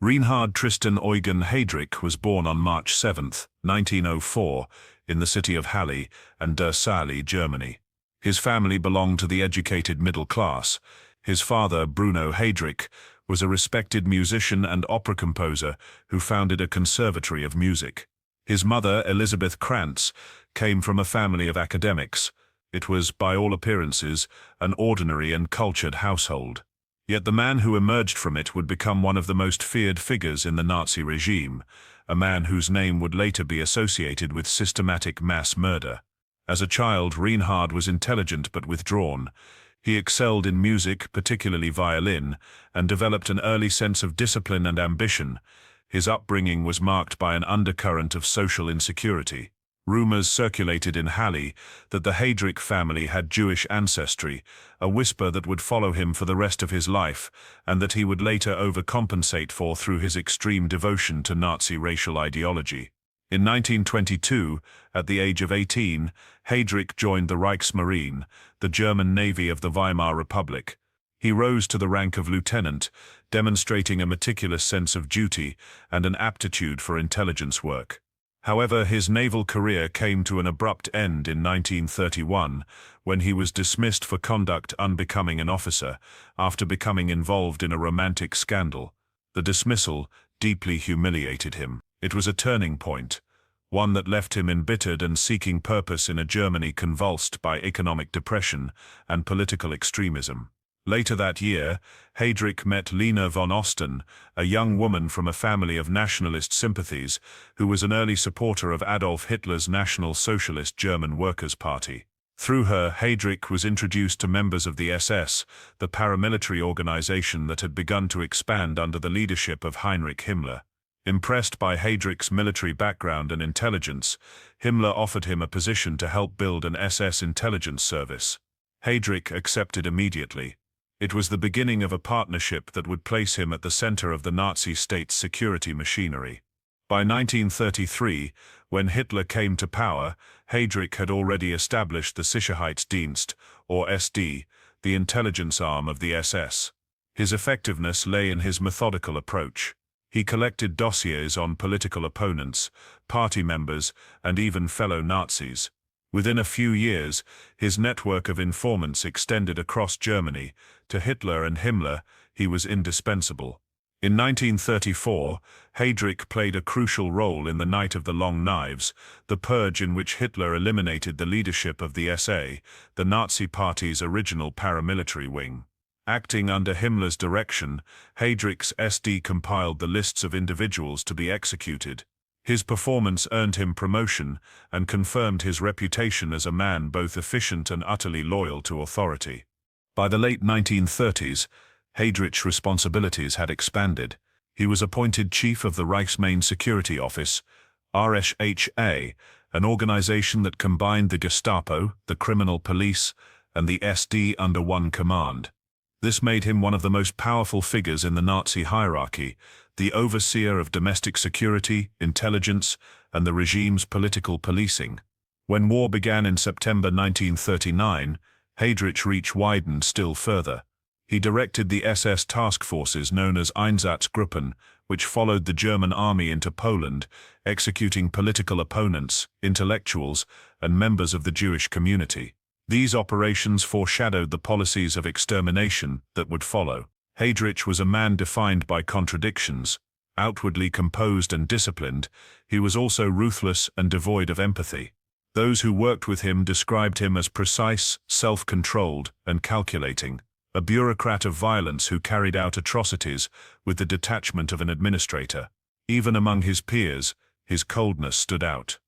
Reinhard Tristan Eugen Heydrich was born on March 7, 1904, in the city of Halle and der Saale, Germany. His family belonged to the educated middle class. His father, Bruno Heydrich, was a respected musician and opera composer who founded a conservatory of music. His mother, Elisabeth Krantz, came from a family of academics. It was, by all appearances, an ordinary and cultured household. Yet the man who emerged from it would become one of the most feared figures in the Nazi regime, a man whose name would later be associated with systematic mass murder. As a child, Reinhard was intelligent but withdrawn. He excelled in music, particularly violin, and developed an early sense of discipline and ambition. His upbringing was marked by an undercurrent of social insecurity. Rumors circulated in Halle that the Heydrich family had Jewish ancestry, a whisper that would follow him for the rest of his life, and that he would later overcompensate for through his extreme devotion to Nazi racial ideology. In 1922, at the age of 18, Heydrich joined the Reichsmarine, the German Navy of the Weimar Republic. He rose to the rank of lieutenant, demonstrating a meticulous sense of duty and an aptitude for intelligence work. However, his naval career came to an abrupt end in 1931, when he was dismissed for conduct unbecoming an officer, after becoming involved in a romantic scandal. The dismissal deeply humiliated him. It was a turning point, one that left him embittered and seeking purpose in a Germany convulsed by economic depression and political extremism. Later that year, Heydrich met Lena von Osten, a young woman from a family of nationalist sympathies, who was an early supporter of Adolf Hitler's National Socialist German Workers' Party. Through her, Heydrich was introduced to members of the SS, the paramilitary organization that had begun to expand under the leadership of Heinrich Himmler. Impressed by Heydrich's military background and intelligence, Himmler offered him a position to help build an SS intelligence service. Heydrich accepted immediately. It was the beginning of a partnership that would place him at the center of the Nazi state's security machinery. By 1933, when Hitler came to power, Heydrich had already established the Sicherheitsdienst, or SD, the intelligence arm of the SS. His effectiveness lay in his methodical approach. He collected dossiers on political opponents, party members, and even fellow Nazis. Within a few years, his network of informants extended across Germany. To Hitler and Himmler, he was indispensable. In 1934, Heydrich played a crucial role in the Night of the Long Knives, the purge in which Hitler eliminated the leadership of the SA, the Nazi Party's original paramilitary wing. Acting under Himmler's direction, Heydrich's SD compiled the lists of individuals to be executed. His performance earned him promotion and confirmed his reputation as a man both efficient and utterly loyal to authority. By the late 1930s, Heydrich's responsibilities had expanded. He was appointed chief of the Reich's main security office, RSHA, an organization that combined the Gestapo, the criminal police, and the SD under one command. This made him one of the most powerful figures in the Nazi hierarchy, the overseer of domestic security, intelligence, and the regime's political policing. When war began in September 1939, Heydrich's reach widened still further. He directed the SS task forces known as Einsatzgruppen, which followed the German army into Poland, executing political opponents, intellectuals, and members of the Jewish community. These operations foreshadowed the policies of extermination that would follow. Heydrich was a man defined by contradictions. Outwardly composed and disciplined, he was also ruthless and devoid of empathy. Those who worked with him described him as precise, self-controlled, and calculating, a bureaucrat of violence who carried out atrocities with the detachment of an administrator. Even among his peers, his coldness stood out.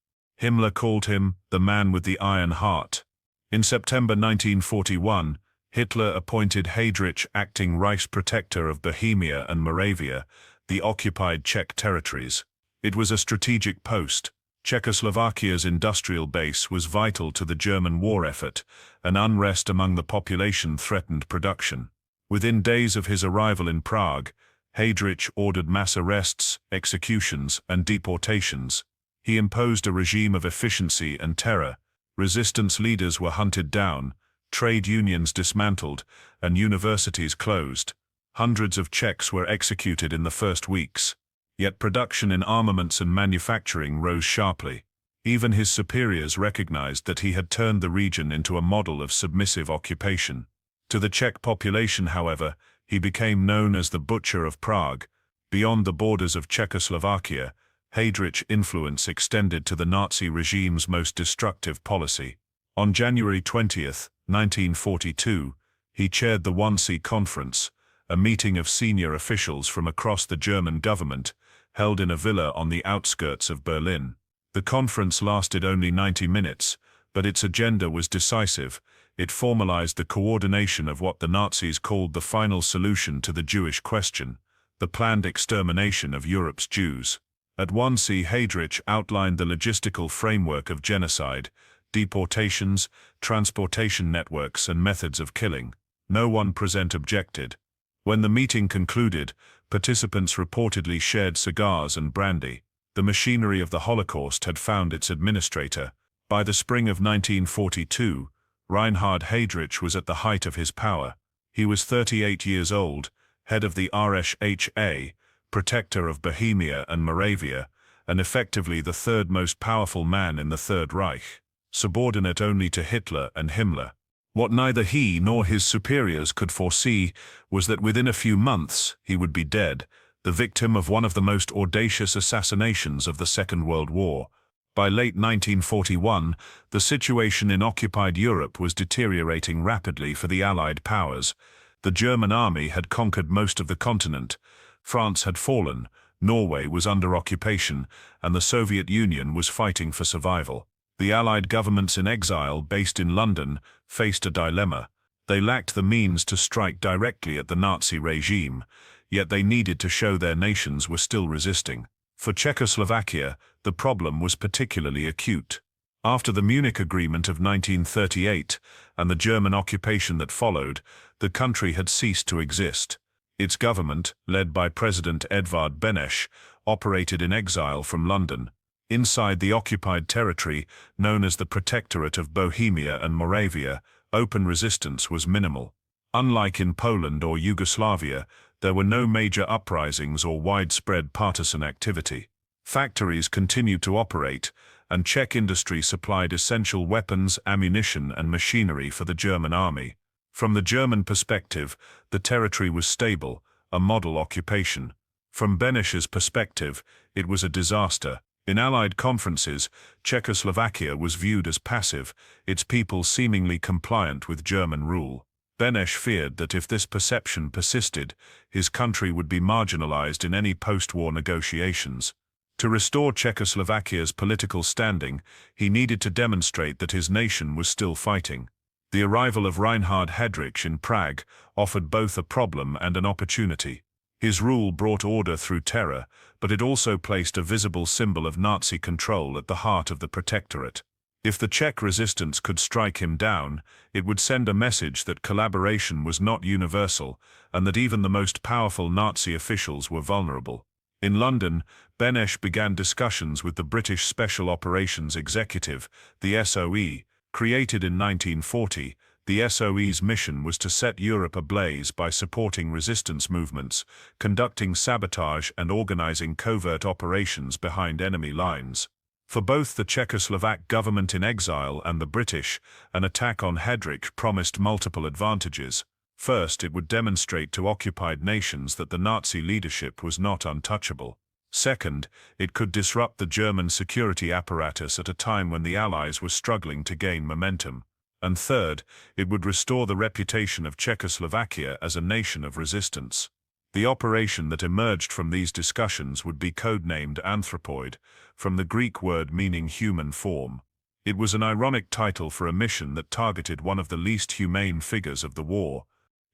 Himmler called him the man with the iron heart. In September 1941, Hitler appointed Heydrich acting Reichsprotector of Bohemia and Moravia, the occupied Czech territories. It was a strategic post. Czechoslovakia's industrial base was vital to the German war effort, and unrest among the population threatened production. Within days of his arrival in Prague, Heydrich ordered mass arrests, executions, and deportations. He imposed a regime of efficiency and terror. Resistance leaders were hunted down, trade unions dismantled, and universities closed. Hundreds of Czechs were executed in the first weeks. Yet production in armaments and manufacturing rose sharply. Even his superiors recognized that he had turned the region into a model of submissive occupation. To the Czech population, however, he became known as the Butcher of Prague. Beyond the borders of Czechoslovakia, Heydrich's influence extended to the Nazi regime's most destructive policy. On January 20, 1942, he chaired the Wannsee Conference, a meeting of senior officials from across the German government, held in a villa on the outskirts of Berlin. The conference lasted only 90 minutes, but its agenda was decisive. It formalized the coordination of what the Nazis called the final solution to the Jewish question, the planned extermination of Europe's Jews. At Wannsee, Heydrich outlined the logistical framework of genocide, deportations, transportation networks, and methods of killing. No one present objected. When the meeting concluded, participants reportedly shared cigars and brandy. The machinery of the Holocaust had found its administrator. By the spring of 1942, Reinhard Heydrich was at the height of his power. He was 38 years old, head of the RSHA, protector of Bohemia and Moravia, and effectively the third most powerful man in the Third Reich, subordinate only to Hitler and Himmler. What neither he nor his superiors could foresee was that within a few months he would be dead, the victim of one of the most audacious assassinations of the Second World War. By late 1941, the situation in occupied Europe was deteriorating rapidly for the Allied powers. The German army had conquered most of the continent, France had fallen, Norway was under occupation, and the Soviet Union was fighting for survival. The Allied governments in exile, based in London, faced a dilemma. They lacked the means to strike directly at the Nazi regime, yet they needed to show their nations were still resisting. For Czechoslovakia, the problem was particularly acute. After the Munich Agreement of 1938 and the German occupation that followed, the country had ceased to exist. Its government, led by President Edvard Beneš, operated in exile from London. Inside the occupied territory, known as the Protectorate of Bohemia and Moravia, open resistance was minimal. Unlike in Poland or Yugoslavia, there were no major uprisings or widespread partisan activity. Factories continued to operate, and Czech industry supplied essential weapons, ammunition, and machinery for the German army. From the German perspective, the territory was stable, a model occupation. From Beneš's perspective, it was a disaster. In Allied conferences, Czechoslovakia was viewed as passive, its people seemingly compliant with German rule. Beneš feared that if this perception persisted, his country would be marginalized in any post-war negotiations. To restore Czechoslovakia's political standing, he needed to demonstrate that his nation was still fighting. The arrival of Reinhard Heydrich in Prague offered both a problem and an opportunity. His rule brought order through terror, but it also placed a visible symbol of Nazi control at the heart of the Protectorate. If the Czech resistance could strike him down, it would send a message that collaboration was not universal, and that even the most powerful Nazi officials were vulnerable. In London, Beneš began discussions with the British Special Operations Executive, the SOE. Created in 1940, the SOE's mission was to set Europe ablaze by supporting resistance movements, conducting sabotage and organizing covert operations behind enemy lines. For both the Czechoslovak government in exile and the British, an attack on Heydrich promised multiple advantages. First, it would demonstrate to occupied nations that the Nazi leadership was not untouchable. Second, it could disrupt the German security apparatus at a time when the Allies were struggling to gain momentum. And third, it would restore the reputation of Czechoslovakia as a nation of resistance. The operation that emerged from these discussions would be codenamed Anthropoid, from the Greek word meaning human form. It was an ironic title for a mission that targeted one of the least humane figures of the war.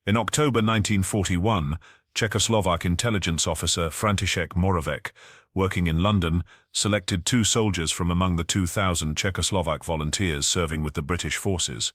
In October 1941, Czechoslovak intelligence officer František Moravec, working in London, selected 2 soldiers from among the 2,000 Czechoslovak volunteers serving with the British forces.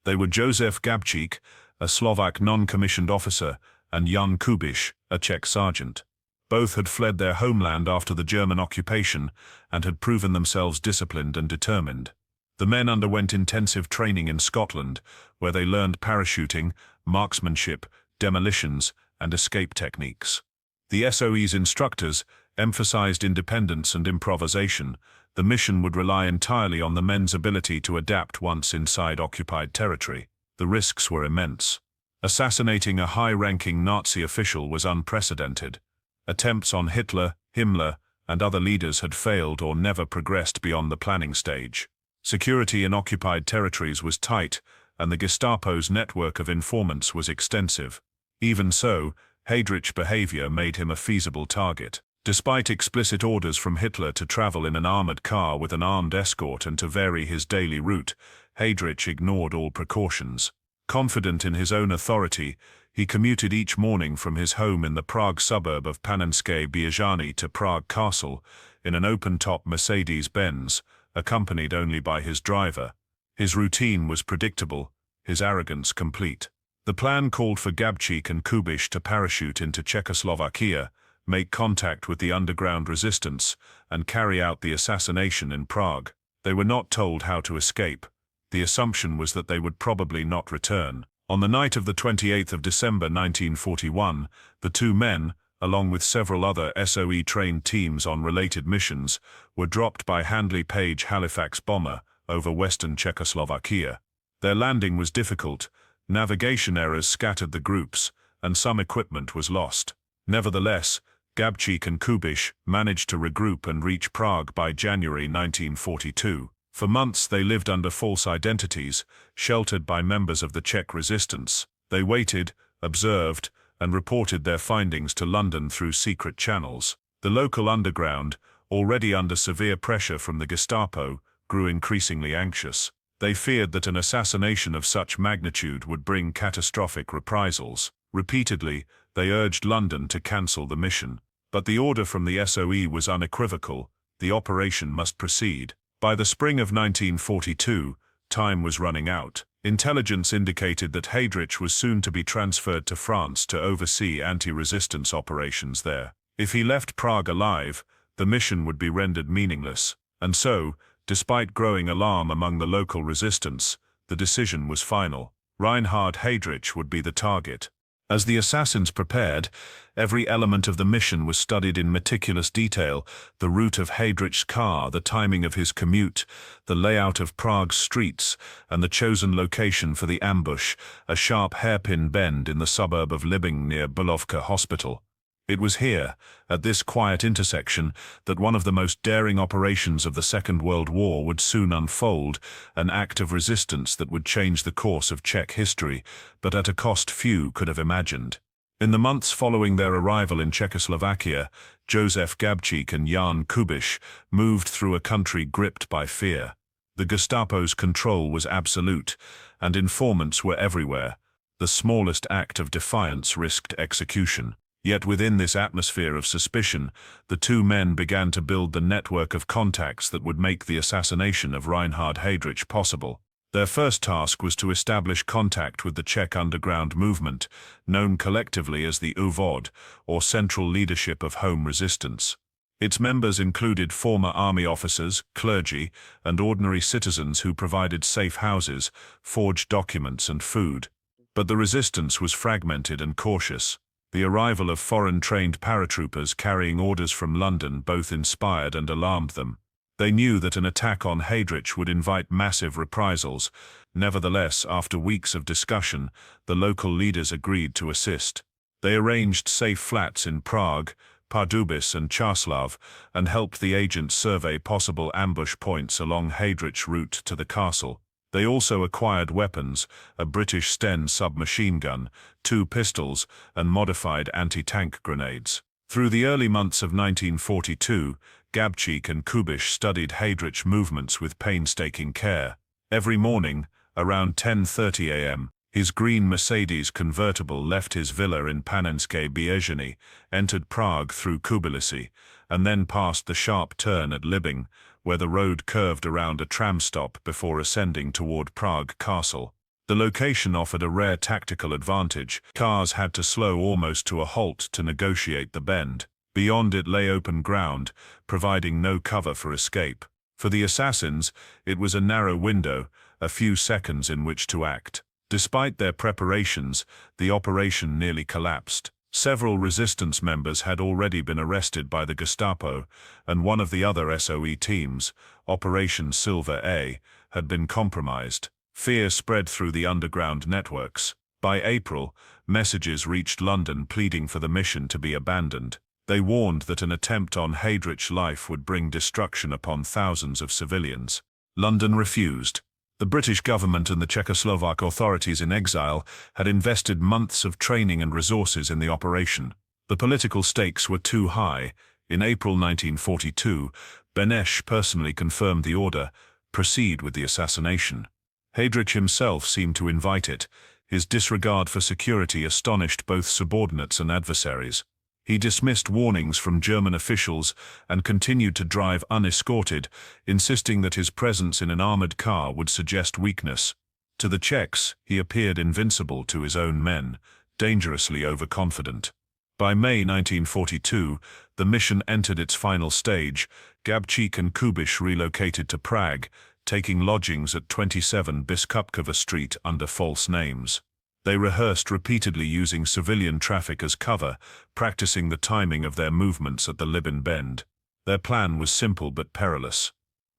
They were Josef Gabčík, a Slovak non-commissioned officer, and Jan Kubiš, a Czech sergeant. Both had fled their homeland after the German occupation and had proven themselves disciplined and determined. The men underwent intensive training in Scotland, where they learned parachuting, marksmanship, demolitions, and escape techniques. The SOE's instructors emphasized independence and improvisation. The mission would rely entirely on the men's ability to adapt once inside occupied territory. The risks were immense. Assassinating a high-ranking Nazi official was unprecedented. Attempts on Hitler, Himmler, and other leaders had failed or never progressed beyond the planning stage. Security in occupied territories was tight, and the Gestapo's network of informants was extensive. Even so, Heydrich's behavior made him a feasible target. Despite explicit orders from Hitler to travel in an armored car with an armed escort and to vary his daily route, Heydrich ignored all precautions. Confident in his own authority, he commuted each morning from his home in the Prague suburb of Panenské Běžany to Prague Castle in an open-top Mercedes-Benz, accompanied only by his driver. His routine was predictable, his arrogance complete. The plan called for Gabčík and Kubiš to parachute into Czechoslovakia, make contact with the underground resistance, and carry out the assassination in Prague. They were not told how to escape. The assumption was that they would probably not return. On the night of the 28th of December 1941, the two men, along with several other SOE-trained teams on related missions, were dropped by Handley Page Halifax bomber over western Czechoslovakia. Their landing was difficult, navigation errors scattered the groups, and some equipment was lost. Nevertheless, Gabčík and Kubiš managed to regroup and reach Prague by January 1942. For months they lived under false identities, sheltered by members of the Czech resistance. They waited, observed, and reported their findings to London through secret channels. The local underground, already under severe pressure from the Gestapo, grew increasingly anxious. They feared that an assassination of such magnitude would bring catastrophic reprisals. Repeatedly, they urged London to cancel the mission. But the order from the SOE was unequivocal: the operation must proceed. By the spring of 1942, time was running out. Intelligence indicated that Heydrich was soon to be transferred to France to oversee anti-resistance operations there. If he left Prague alive, the mission would be rendered meaningless. And so, despite growing alarm among the local resistance, the decision was final. Reinhard Heydrich would be the target. As the assassins prepared, every element of the mission was studied in meticulous detail: the route of Heydrich's car, the timing of his commute, the layout of Prague's streets, and the chosen location for the ambush, a sharp hairpin bend in the suburb of Libing near Bulovka Hospital. It was here, at this quiet intersection, that one of the most daring operations of the Second World War would soon unfold, an act of resistance that would change the course of Czech history, but at a cost few could have imagined. In the months following their arrival in Czechoslovakia, Josef Gabčík and Jan Kubiš moved through a country gripped by fear. The Gestapo's control was absolute, and informants were everywhere. The smallest act of defiance risked execution. Yet within this atmosphere of suspicion, the two men began to build the network of contacts that would make the assassination of Reinhard Heydrich possible. Their first task was to establish contact with the Czech underground movement, known collectively as the UVOD, or Central Leadership of Home Resistance. Its members included former army officers, clergy, and ordinary citizens who provided safe houses, forged documents, and food. But the resistance was fragmented and cautious. The arrival of foreign-trained paratroopers carrying orders from London both inspired and alarmed them. They knew that an attack on Heydrich would invite massive reprisals. Nevertheless, after weeks of discussion, the local leaders agreed to assist. They arranged safe flats in Prague, Pardubice and Čáslav, and helped the agents survey possible ambush points along Heydrich's route to the castle. They also acquired weapons: a British Sten submachine gun, 2 pistols, and modified anti-tank grenades. Through the early months of 1942, Gabčík and Kubiš studied Heydrich's movements with painstaking care. Every morning, around 10:30 a.m., his green Mercedes convertible left his villa in Panenské Běžany, entered Prague through Kubilici, and then passed the sharp turn at Libing, where the road curved around a tram stop before ascending toward Prague Castle. The location offered a rare tactical advantage. Cars had to slow almost to a halt to negotiate the bend. Beyond it lay open ground, providing no cover for escape. For the assassins, it was a narrow window, a few seconds in which to act. Despite their preparations, the operation nearly collapsed. Several resistance members had already been arrested by the Gestapo, and one of the other SOE teams, Operation Silver A, had been compromised. Fear spread through the underground networks. By April, messages reached London pleading for the mission to be abandoned. They warned that an attempt on Heydrich's life would bring destruction upon thousands of civilians. London refused. The British government and the Czechoslovak authorities in exile had invested months of training and resources in the operation. The political stakes were too high. In April 1942, Beneš personally confirmed the order, proceed with the assassination. Heydrich himself seemed to invite it. His disregard for security astonished both subordinates and adversaries. He dismissed warnings from German officials and continued to drive unescorted, insisting that his presence in an armored car would suggest weakness. To the Czechs, he appeared invincible to his own men, dangerously overconfident. By May 1942, the mission entered its final stage. Gabčík and Kubiš relocated to Prague, taking lodgings at 27 Biskupkova Street under false names. They rehearsed repeatedly using civilian traffic as cover, practicing the timing of their movements at the Libin Bend. Their plan was simple but perilous.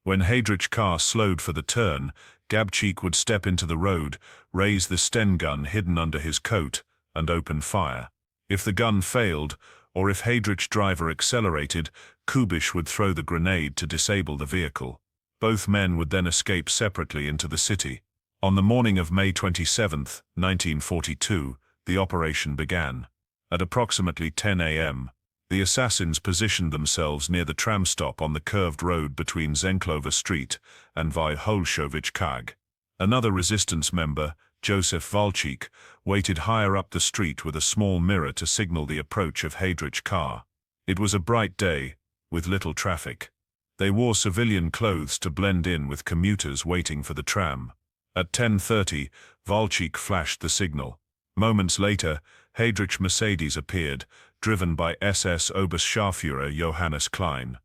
When Heydrich's car slowed for the turn, Gabčík would step into the road, raise the Sten gun hidden under his coat, and open fire. If the gun failed, or if Heydrich's driver accelerated, Kubiš would throw the grenade to disable the vehicle. Both men would then escape separately into the city. On the morning of May 27, 1942, the operation began. At approximately 10 a.m., the assassins positioned themselves near the tram stop on the curved road between Zenklova Street and Vyholšovič Kag. Another resistance member, Josef Valčík, waited higher up the street with a small mirror to signal the approach of Heydrich's car. It was a bright day, with little traffic. They wore civilian clothes to blend in with commuters waiting for the tram. At 10:30, Valčík flashed the signal. Moments later, Heydrich's Mercedes appeared, driven by SS-Obergruppenführer Johannes Klein.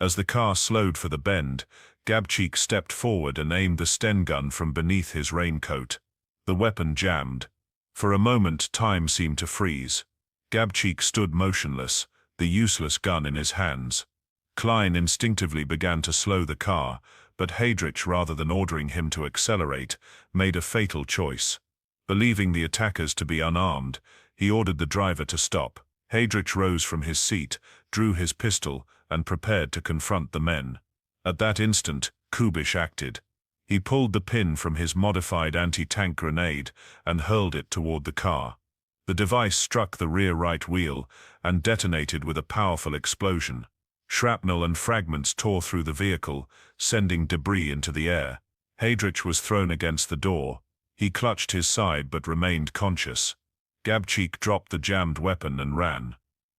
As the car slowed for the bend, Gabčík stepped forward and aimed the Sten gun from beneath his raincoat. The weapon jammed. For a moment, time seemed to freeze. Gabčík stood motionless, the useless gun in his hands. Klein instinctively began to slow the car, but Heydrich, rather than ordering him to accelerate, made a fatal choice. Believing the attackers to be unarmed, he ordered the driver to stop. Heydrich rose from his seat, drew his pistol, and prepared to confront the men. At that instant, Kubiš acted. He pulled the pin from his modified anti-tank grenade and hurled it toward the car. The device struck the rear right wheel and detonated with a powerful explosion. Shrapnel and fragments tore through the vehicle, sending debris into the air. Heydrich was thrown against the door. He clutched his side but remained conscious. Gabčík dropped the jammed weapon and ran.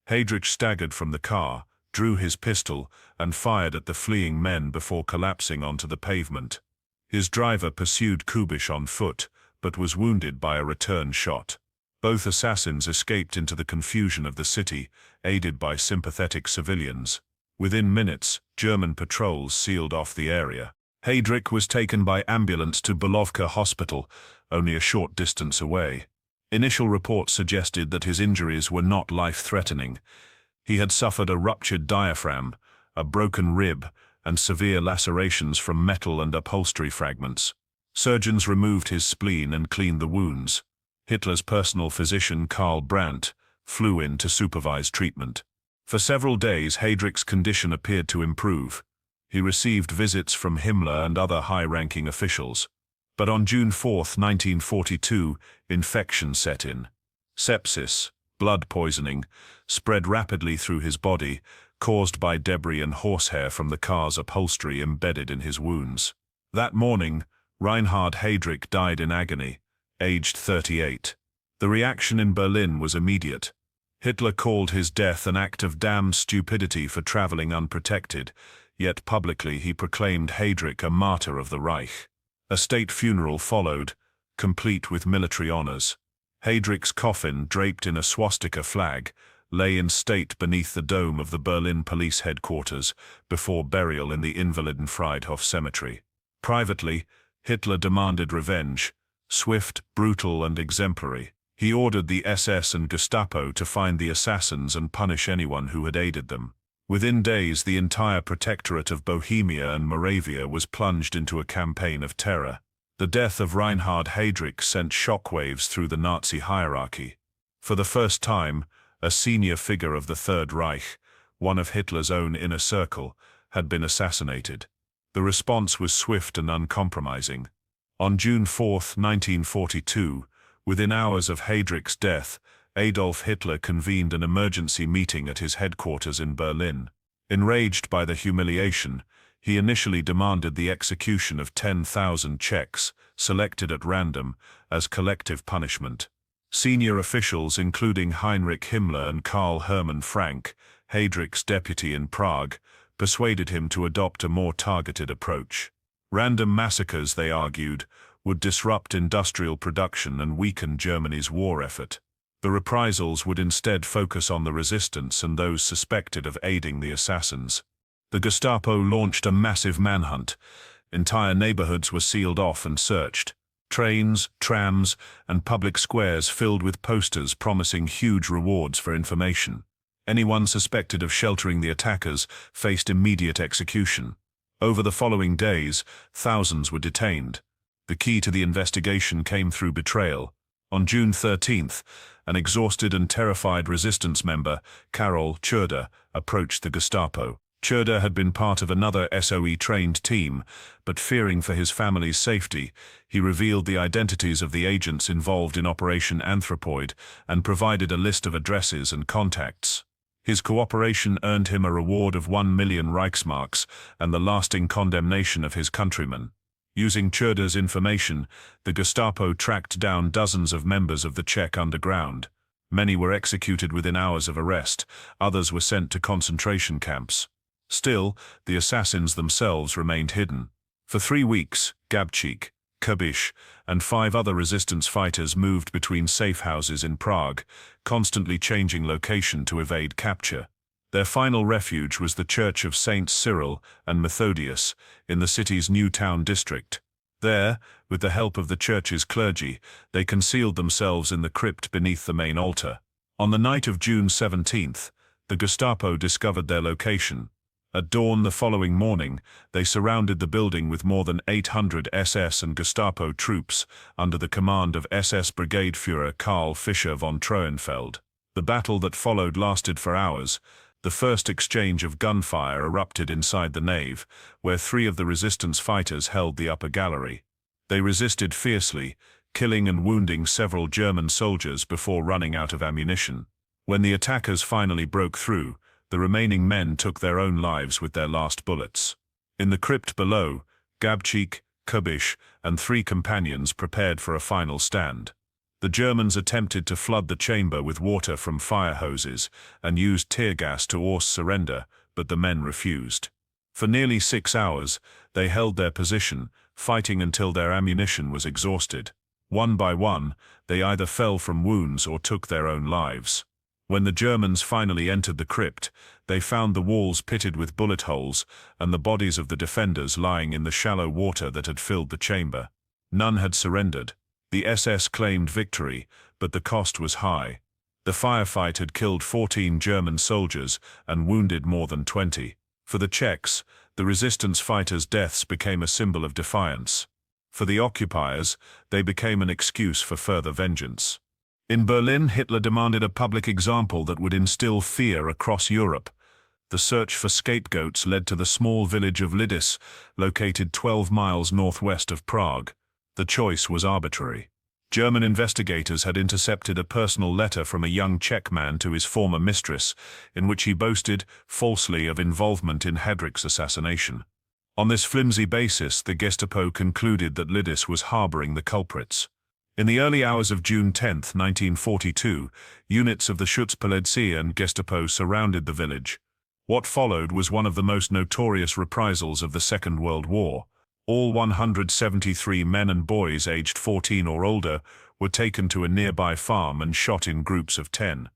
Heydrich staggered from the car, drew his pistol, and fired at the fleeing men before collapsing onto the pavement. His driver pursued Kubiš on foot, but was wounded by a return shot. Both assassins escaped into the confusion of the city, aided by sympathetic civilians. Within minutes, German patrols sealed off the area. Heydrich was taken by ambulance to Bulovka Hospital, only a short distance away. Initial reports suggested that his injuries were not life-threatening. He had suffered a ruptured diaphragm, a broken rib, and severe lacerations from metal and upholstery fragments. Surgeons removed his spleen and cleaned the wounds. Hitler's personal physician Karl Brandt flew in to supervise treatment. For several days, Heydrich's condition appeared to improve. He received visits from Himmler and other high-ranking officials. But on June 4, 1942, infection set in. Sepsis, blood poisoning, spread rapidly through his body, caused by debris and horsehair from the car's upholstery embedded in his wounds. That morning, Reinhard Heydrich died in agony, aged 38. The reaction in Berlin was immediate. Hitler called his death an act of damned stupidity for traveling unprotected, yet publicly he proclaimed Heydrich a martyr of the Reich. A state funeral followed, complete with military honors. Heydrich's coffin, draped in a swastika flag, lay in state beneath the dome of the Berlin police headquarters before burial in the Invalidenfriedhof cemetery. Privately, Hitler demanded revenge, swift, brutal, and exemplary. He ordered the SS and Gestapo to find the assassins and punish anyone who had aided them. Within days, the entire protectorate of Bohemia and Moravia was plunged into a campaign of terror. The death of Reinhard Heydrich sent shockwaves through the Nazi hierarchy. For the first time, a senior figure of the Third Reich, one of Hitler's own inner circle, had been assassinated. The response was swift and uncompromising. On June 4, 1942, within hours of Heydrich's death, Adolf Hitler convened an emergency meeting at his headquarters in Berlin. Enraged by the humiliation, he initially demanded the execution of 10,000 Czechs, selected at random, as collective punishment. Senior officials, including Heinrich Himmler and Karl Hermann Frank, Heydrich's deputy in Prague, persuaded him to adopt a more targeted approach. Random massacres, they argued, would disrupt industrial production and weaken Germany's war effort. The reprisals would instead focus on the resistance and those suspected of aiding the assassins. The Gestapo launched a massive manhunt. Entire neighborhoods were sealed off and searched. Trains, trams, and public squares filled with posters promising huge rewards for information. Anyone suspected of sheltering the attackers faced immediate execution. Over the following days, thousands were detained. The key to the investigation came through betrayal. On June 13th, an exhausted and terrified resistance member, Karol Czerda, approached the Gestapo. Czerda had been part of another SOE-trained team, but fearing for his family's safety, he revealed the identities of the agents involved in Operation Anthropoid and provided a list of addresses and contacts. His cooperation earned him a reward of 1 million Reichsmarks and the lasting condemnation of his countrymen. Using Czerda's information, the Gestapo tracked down dozens of members of the Czech underground. Many were executed within hours of arrest, others were sent to concentration camps. Still, the assassins themselves remained hidden. For 3 weeks, Gabčík, Kubiš, and 5 other resistance fighters moved between safe houses in Prague, constantly changing location to evade capture. Their final refuge was the Church of Saints Cyril and Methodius in the city's New Town district. There, with the help of the church's clergy, they concealed themselves in the crypt beneath the main altar. On the night of June 17th, the Gestapo discovered their location. At dawn the following morning, they surrounded the building with more than 800 SS and Gestapo troops under the command of SS-Brigadeführer Karl Fischer von Trauenfeld. The battle that followed lasted for hours. The first exchange of gunfire erupted inside the nave, where 3 of the resistance fighters held the upper gallery. They resisted fiercely, killing and wounding several German soldiers before running out of ammunition. When the attackers finally broke through, the remaining men took their own lives with their last bullets. In the crypt below, Gabčík, Kubiš, and 3 companions prepared for a final stand. The Germans attempted to flood the chamber with water from fire hoses and used tear gas to force surrender, but the men refused. For nearly 6 hours, they held their position, fighting until their ammunition was exhausted. One by one, they either fell from wounds or took their own lives. When the Germans finally entered the crypt, they found the walls pitted with bullet holes and the bodies of the defenders lying in the shallow water that had filled the chamber. None had surrendered. The SS claimed victory, but the cost was high. The firefight had killed 14 German soldiers and wounded more than 20. For the Czechs, the resistance fighters' deaths became a symbol of defiance. For the occupiers, they became an excuse for further vengeance. In Berlin, Hitler demanded a public example that would instill fear across Europe. The search for scapegoats led to the small village of Lidis, located 12 miles northwest of Prague. The choice was arbitrary. German investigators had intercepted a personal letter from a young Czech man to his former mistress, in which he boasted, falsely, of involvement in Heydrich's assassination. On this flimsy basis, the Gestapo concluded that Lidis was harboring the culprits. In the early hours of June 10, 1942, units of the Schutzpolizei and Gestapo surrounded the village. What followed was one of the most notorious reprisals of the Second World War. All 173 men and boys aged 14 or older were taken to a nearby farm and shot in groups of 10.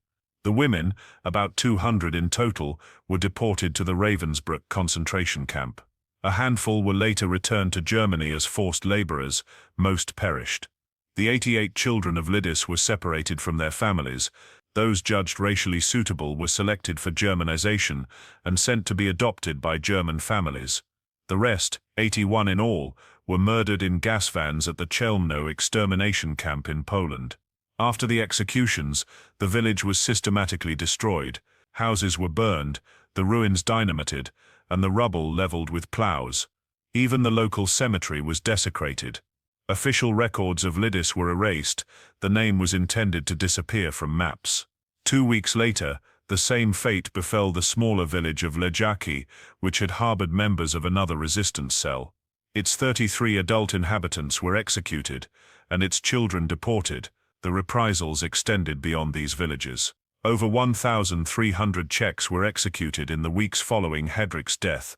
The women, about 200 in total, were deported to the Ravensbrück concentration camp. A handful were later returned to Germany as forced laborers. Most perished. The 88 children of Lidis were separated from their families. Those judged racially suitable were selected for Germanization and sent to be adopted by German families. The rest, 81 in all, were murdered in gas vans at the Chelmno extermination camp in Poland. After the executions, the village was systematically destroyed. Houses were burned, the ruins dynamited, and the rubble leveled with plows. Even the local cemetery was desecrated. Official records of Lidis were erased. The name was intended to disappear from maps. 2 weeks later, the same fate befell the smaller village of Lejaki, which had harbored members of another resistance cell. Its 33 adult inhabitants were executed, and its children deported. The reprisals extended beyond these villages. Over 1,300 Czechs were executed in the weeks following Heydrich's death.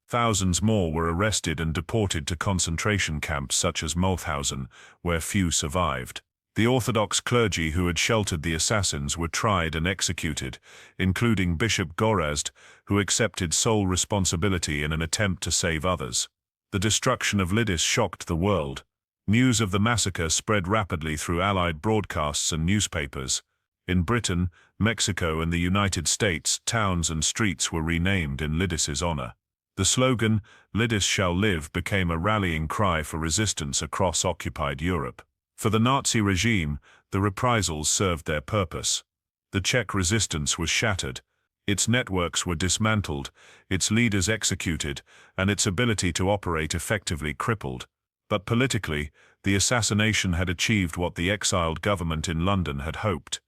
Thousands more were arrested and deported to concentration camps such as Mauthausen, where few survived. The Orthodox clergy who had sheltered the assassins were tried and executed, including Bishop Gorazd, who accepted sole responsibility in an attempt to save others. The destruction of Lidis shocked the world. News of the massacre spread rapidly through Allied broadcasts and newspapers. In Britain, Mexico, and the United States, towns and streets were renamed in Lidis's honor. The slogan, "Lidis shall live," became a rallying cry for resistance across occupied Europe. For the Nazi regime, the reprisals served their purpose. The Czech resistance was shattered. Its networks were dismantled, its leaders executed, and its ability to operate effectively crippled. But politically, the assassination had achieved what the exiled government in London had hoped.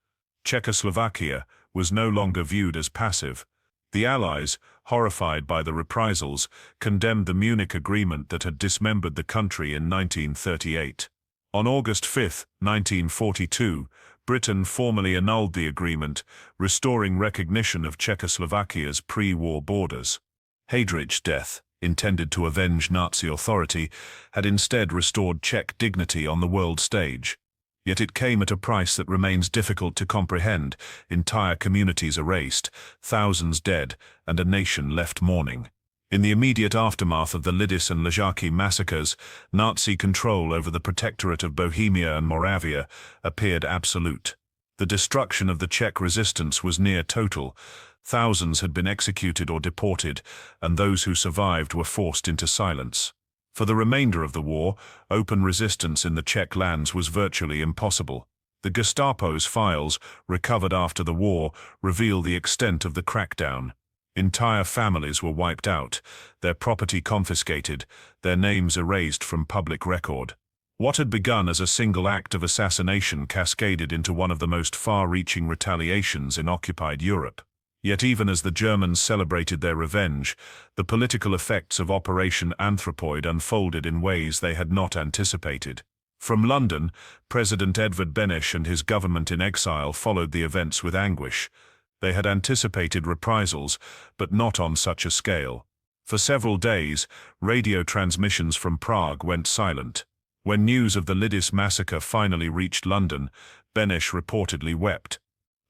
Czechoslovakia was no longer viewed as passive. The Allies, horrified by the reprisals, condemned the Munich Agreement that had dismembered the country in 1938. On August 5, 1942, Britain formally annulled the agreement, restoring recognition of Czechoslovakia's pre-war borders. Heydrich's death, intended to avenge Nazi authority, had instead restored Czech dignity on the world stage. Yet it came at a price that remains difficult to comprehend: entire communities erased, thousands dead, and a nation left mourning. In the immediate aftermath of the Lidis and Lejaki massacres, Nazi control over the Protectorate of Bohemia and Moravia appeared absolute. The destruction of the Czech resistance was near total. Thousands had been executed or deported, and those who survived were forced into silence. For the remainder of the war, open resistance in the Czech lands was virtually impossible. The Gestapo's files, recovered after the war, reveal the extent of the crackdown. Entire families were wiped out, their property confiscated, their names erased from public record. What had begun as a single act of assassination cascaded into one of the most far-reaching retaliations in occupied Europe. Yet even as the Germans celebrated their revenge, the political effects of Operation Anthropoid unfolded in ways they had not anticipated. From London, President Edvard Beneš and his government in exile followed the events with anguish. They had anticipated reprisals, but not on such a scale. For several days, radio transmissions from Prague went silent. When news of the Lidis massacre finally reached London, Beneš reportedly wept.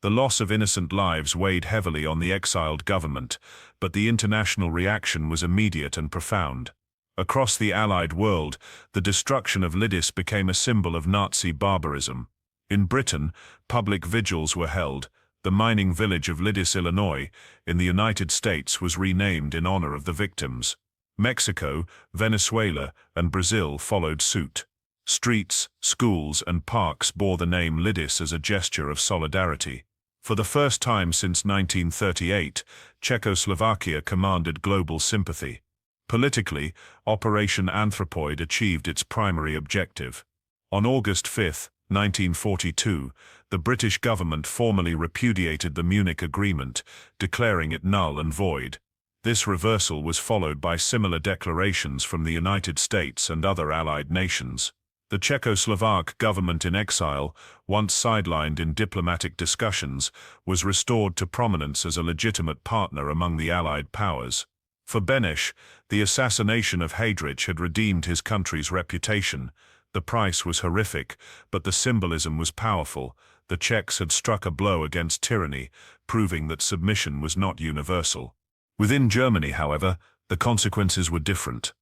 The loss of innocent lives weighed heavily on the exiled government, but the international reaction was immediate and profound. Across the Allied world, the destruction of Lidis became a symbol of Nazi barbarism. In Britain, public vigils were held. The mining village of Lidis, Illinois, in the United States was renamed in honor of the victims. Mexico, Venezuela, and Brazil followed suit. Streets, schools, and parks bore the name Lidis as a gesture of solidarity. For the first time since 1938, Czechoslovakia commanded global sympathy. Politically, Operation Anthropoid achieved its primary objective. On August 5, 1942, the British government formally repudiated the Munich Agreement, declaring it null and void. This reversal was followed by similar declarations from the United States and other Allied nations. The Czechoslovak government in exile, once sidelined in diplomatic discussions, was restored to prominence as a legitimate partner among the Allied powers. For Beneš, the assassination of Heydrich had redeemed his country's reputation. The price was horrific, but the symbolism was powerful. The Czechs had struck a blow against tyranny, proving that submission was not universal. Within Germany, however, the consequences were different.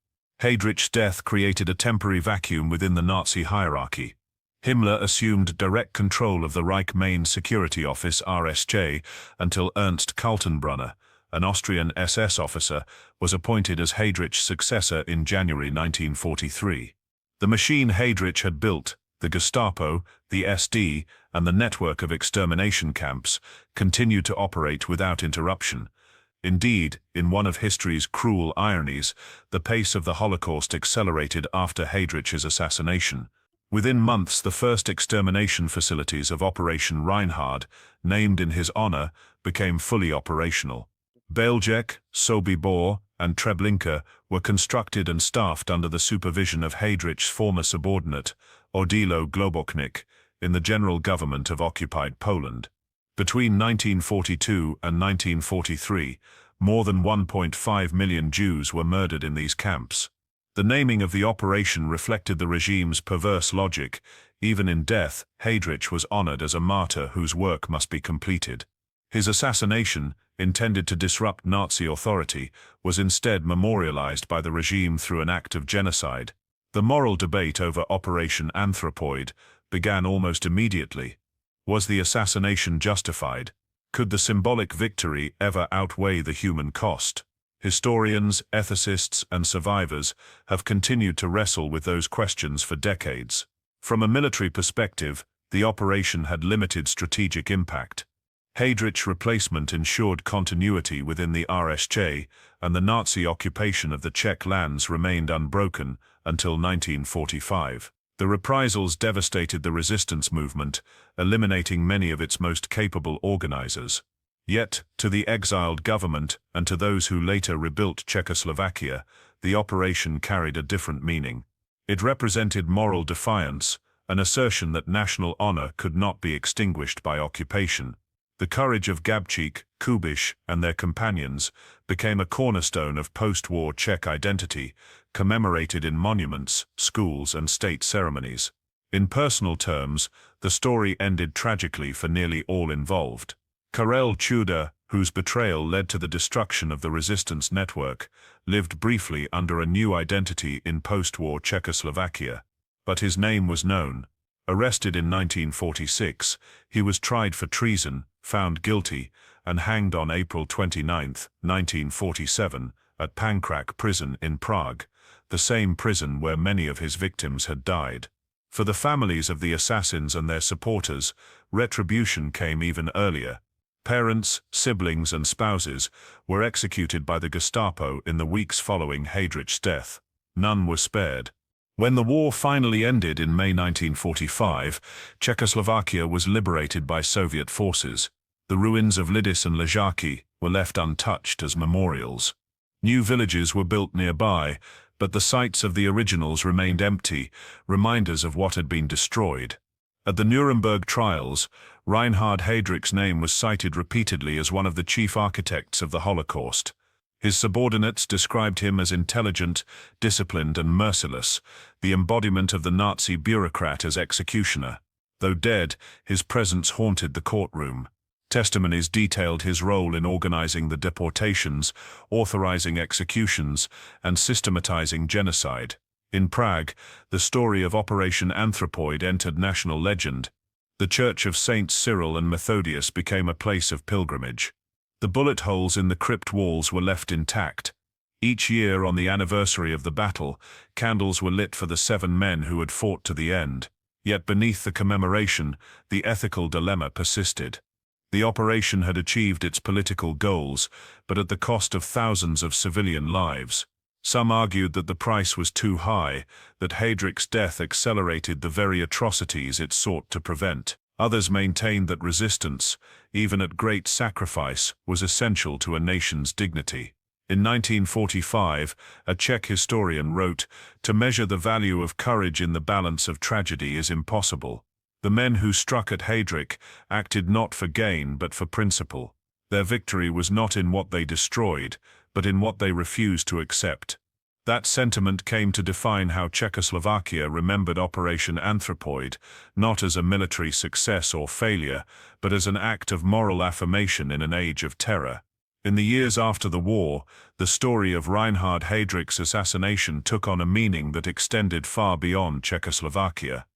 Heydrich's death created a temporary vacuum within the Nazi hierarchy. Himmler assumed direct control of the Reich Main Security Office (RSJ) until Ernst Kaltenbrunner, an Austrian SS officer, was appointed as Heydrich's successor in January 1943. The machine Heydrich had built, the Gestapo, the SD, and the network of extermination camps, continued to operate without interruption. Indeed, in one of history's cruel ironies, the pace of the Holocaust accelerated after Heydrich's assassination. Within months, the first extermination facilities of Operation Reinhard, named in his honor, became fully operational. Belzec, Sobibor, and Treblinka were constructed and staffed under the supervision of Heydrich's former subordinate, Odilo Globoknik, in the general government of occupied Poland. Between 1942 and 1943, more than 1.5 million Jews were murdered in these camps. The naming of the operation reflected the regime's perverse logic. Even in death, Heydrich was honored as a martyr whose work must be completed. His assassination, intended to disrupt Nazi authority, was instead memorialized by the regime through an act of genocide. The moral debate over Operation Anthropoid began almost immediately. Was the assassination justified? Could the symbolic victory ever outweigh the human cost? Historians, ethicists, and survivors have continued to wrestle with those questions for decades. From a military perspective, the operation had limited strategic impact. Heydrich's replacement ensured continuity within the RSJ, and the Nazi occupation of the Czech lands remained unbroken until 1945. The reprisals devastated the resistance movement, eliminating many of its most capable organizers. Yet, to the exiled government and to those who later rebuilt Czechoslovakia, the operation carried a different meaning. It represented moral defiance, an assertion that national honor could not be extinguished by occupation. The courage of Gabčík, Kubiš, and their companions became a cornerstone of post-war Czech identity, commemorated in monuments, schools, and state ceremonies. In personal terms, the story ended tragically for nearly all involved. Karel Čuda, whose betrayal led to the destruction of the resistance network, lived briefly under a new identity in post-war Czechoslovakia. But his name was known. Arrested in 1946, he was tried for treason, found guilty, and hanged on April 29, 1947, at Pankrak prison in Prague, the same prison where many of his victims had died. For the families of the assassins and their supporters, retribution came even earlier. Parents, siblings, and spouses were executed by the Gestapo in the weeks following Heydrich's death. None were spared. When the war finally ended in May 1945, Czechoslovakia was liberated by Soviet forces. The ruins of Lidis and Ležáky were left untouched as memorials. New villages were built nearby, but the sites of the originals remained empty, reminders of what had been destroyed. At the Nuremberg trials, Reinhard Heydrich's name was cited repeatedly as one of the chief architects of the Holocaust. His subordinates described him as intelligent, disciplined, and merciless, the embodiment of the Nazi bureaucrat as executioner. Though dead, his presence haunted the courtroom. Testimonies detailed his role in organizing the deportations, authorizing executions, and systematizing genocide. In Prague, the story of Operation Anthropoid entered national legend. The Church of Saints Cyril and Methodius became a place of pilgrimage. The bullet holes in the crypt walls were left intact. Each year on the anniversary of the battle, candles were lit for the 7 men who had fought to the end. Yet beneath the commemoration, the ethical dilemma persisted. The operation had achieved its political goals, but at the cost of thousands of civilian lives. Some argued that the price was too high, that Heydrich's death accelerated the very atrocities it sought to prevent. Others maintained that resistance, even at great sacrifice, was essential to a nation's dignity. In 1945, a Czech historian wrote, "To measure the value of courage in the balance of tragedy is impossible. The men who struck at Heydrich acted not for gain but for principle. Their victory was not in what they destroyed, but in what they refused to accept." That sentiment came to define how Czechoslovakia remembered Operation Anthropoid, not as a military success or failure, but as an act of moral affirmation in an age of terror. In the years after the war, the story of Reinhard Heydrich's assassination took on a meaning that extended far beyond Czechoslovakia.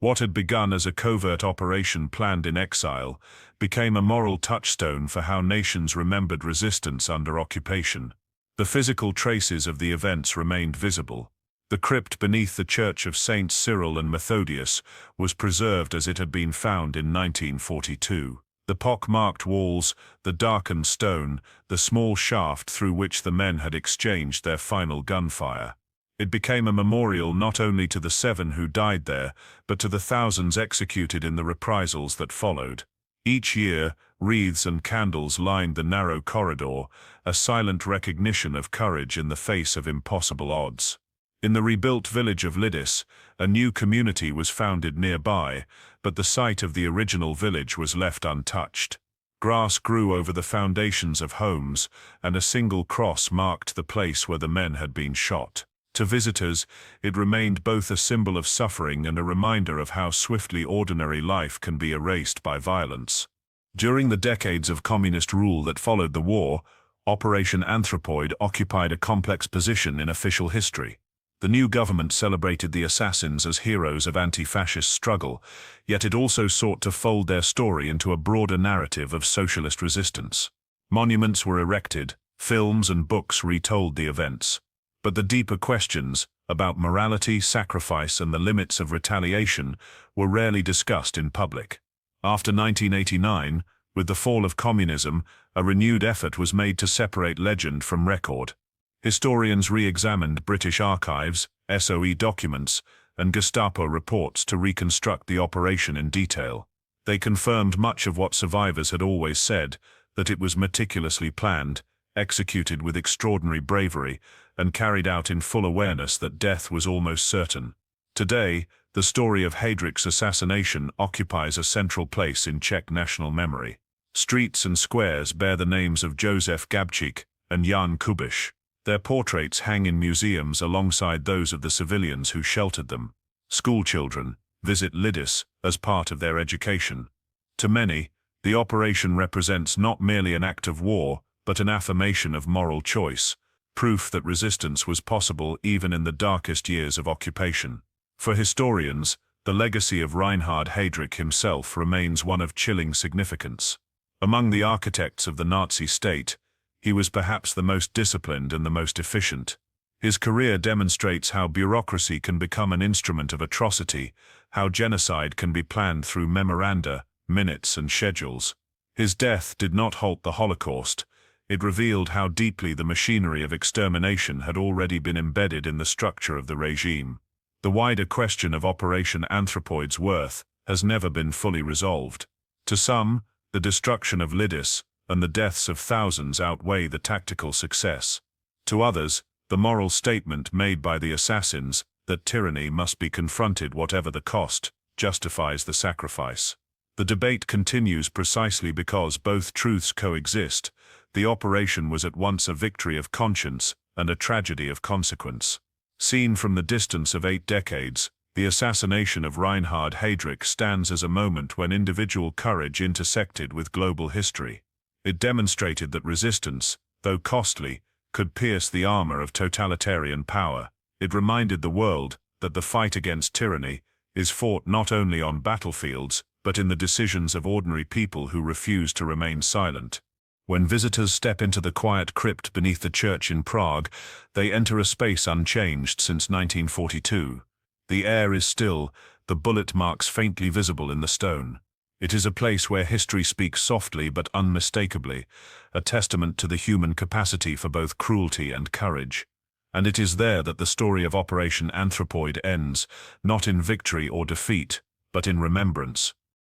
What had begun as a covert operation planned in exile became a moral touchstone for how nations remembered resistance under occupation. The physical traces of the events remained visible. The crypt beneath the church of Saints Cyril and Methodius was preserved as it had been found in 1942. The pock-marked walls, the darkened stone, the small shaft through which the men had exchanged their final gunfire. It became a memorial not only to the 7 who died there, but to the thousands executed in the reprisals that followed. Each year, wreaths and candles lined the narrow corridor, a silent recognition of courage in the face of impossible odds. In the rebuilt village of Lidis, a new community was founded nearby, but the site of the original village was left untouched. Grass grew over the foundations of homes, and a single cross marked the place where the men had been shot. To visitors, it remained both a symbol of suffering and a reminder of how swiftly ordinary life can be erased by violence. During the decades of communist rule that followed the war, Operation Anthropoid occupied a complex position in official history. The new government celebrated the assassins as heroes of anti-fascist struggle, yet it also sought to fold their story into a broader narrative of socialist resistance. Monuments were erected, films and books retold the events. But the deeper questions, about morality, sacrifice, and the limits of retaliation, were rarely discussed in public. After 1989, with the fall of communism, a renewed effort was made to separate legend from record. Historians re-examined British archives, SOE documents, and Gestapo reports to reconstruct the operation in detail. They confirmed much of what survivors had always said, that it was meticulously planned, executed with extraordinary bravery, and carried out in full awareness that death was almost certain. Today, the story of Heydrich's assassination occupies a central place in Czech national memory. Streets and squares bear the names of Josef Gabčík and Jan Kubiš. Their portraits hang in museums alongside those of the civilians who sheltered them. Schoolchildren visit Lidis as part of their education. To many, the operation represents not merely an act of war, but an affirmation of moral choice, proof that resistance was possible even in the darkest years of occupation. For historians, the legacy of Reinhard Heydrich himself remains one of chilling significance. Among the architects of the Nazi state, he was perhaps the most disciplined and the most efficient. His career demonstrates how bureaucracy can become an instrument of atrocity, how genocide can be planned through memoranda, minutes, and schedules. His death did not halt the Holocaust. It revealed how deeply the machinery of extermination had already been embedded in the structure of the regime. The wider question of Operation Anthropoid's worth has never been fully resolved. To some, the destruction of Lidis and the deaths of thousands outweigh the tactical success. To others, the moral statement made by the assassins, that tyranny must be confronted whatever the cost, justifies the sacrifice. The debate continues precisely because both truths coexist. The operation was at once a victory of conscience and a tragedy of consequence. Seen from the distance of 8 decades, the assassination of Reinhard Heydrich stands as a moment when individual courage intersected with global history. It demonstrated that resistance, though costly, could pierce the armor of totalitarian power. It reminded the world that the fight against tyranny is fought not only on battlefields, but in the decisions of ordinary people who refuse to remain silent. When visitors step into the quiet crypt beneath the church in Prague, they enter a space unchanged since 1942. The air is still, the bullet marks faintly visible in the stone. It is a place where history speaks softly but unmistakably, a testament to the human capacity for both cruelty and courage. And it is there that the story of Operation Anthropoid ends, not in victory or defeat, but in remembrance.